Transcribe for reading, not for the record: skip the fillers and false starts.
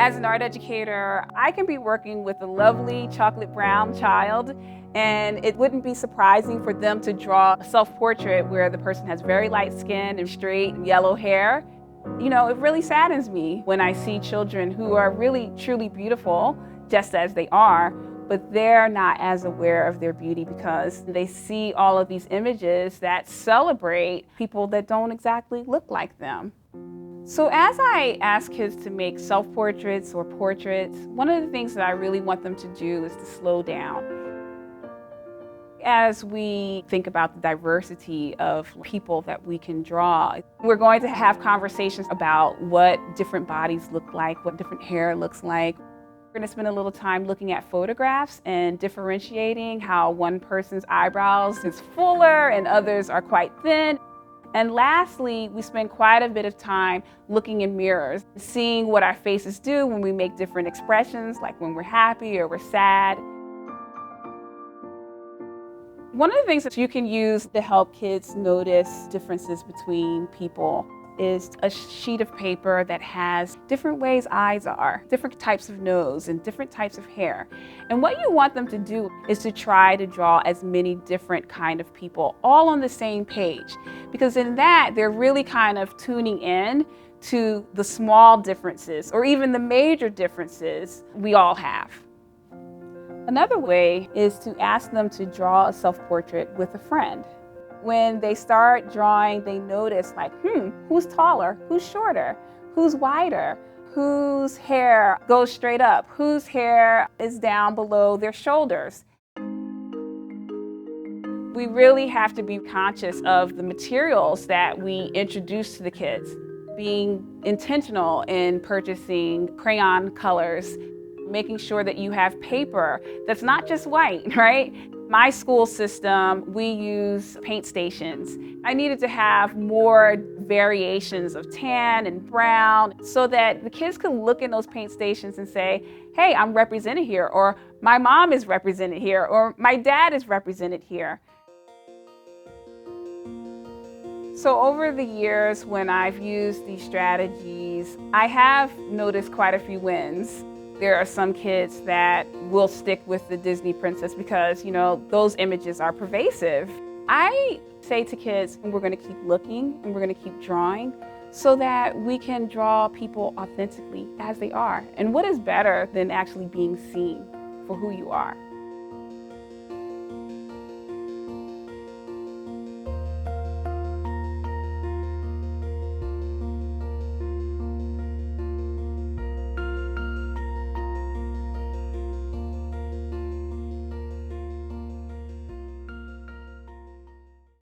As an art educator, I can be working with a lovely chocolate brown child, and it wouldn't be surprising for them to draw a self-portrait where the person has very light skin and straight yellow hair. You know, it really saddens me when I see children who are really truly beautiful, just as they are, but they're not as aware of their beauty because they see all of these images that celebrate people that don't exactly look like them. So as I ask kids to make self-portraits or portraits, one of the things that I really want them to do is to slow down. As we think about the diversity of people that we can draw, we're going to have conversations about what different bodies look like, what different hair looks like. We're going to spend a little time looking at photographs and differentiating how one person's eyebrows is fuller and others are quite thin. And lastly, we spend quite a bit of time looking in mirrors, seeing what our faces do when we make different expressions, like when we're happy or we're sad. One of the things that you can use to help kids notice differences between people is a sheet of paper that has different ways eyes are, different types of nose, and different types of hair. And what you want them to do is to try to draw as many different kind of people all on the same page. Because in that, they're really kind of tuning in to the small differences or even the major differences we all have. Another way is to ask them to draw a self-portrait with a friend. When they start drawing, they notice like, who's taller, who's shorter, who's wider, whose hair goes straight up, whose hair is down below their shoulders. We really have to be conscious of the materials that we introduce to the kids, being intentional in purchasing crayon colors, making sure that you have paper that's not just white, right? My school system, we use paint stations. I needed to have more variations of tan and brown so that the kids could look in those paint stations and say, hey, I'm represented here, or my mom is represented here, or my dad is represented here. So over the years, when I've used these strategies, I have noticed quite a few wins. There are some kids that will stick with the Disney princess because, you know, those images are pervasive. I say to kids, we're going to keep looking and we're going to keep drawing so that we can draw people authentically as they are. And what is better than actually being seen for who you are?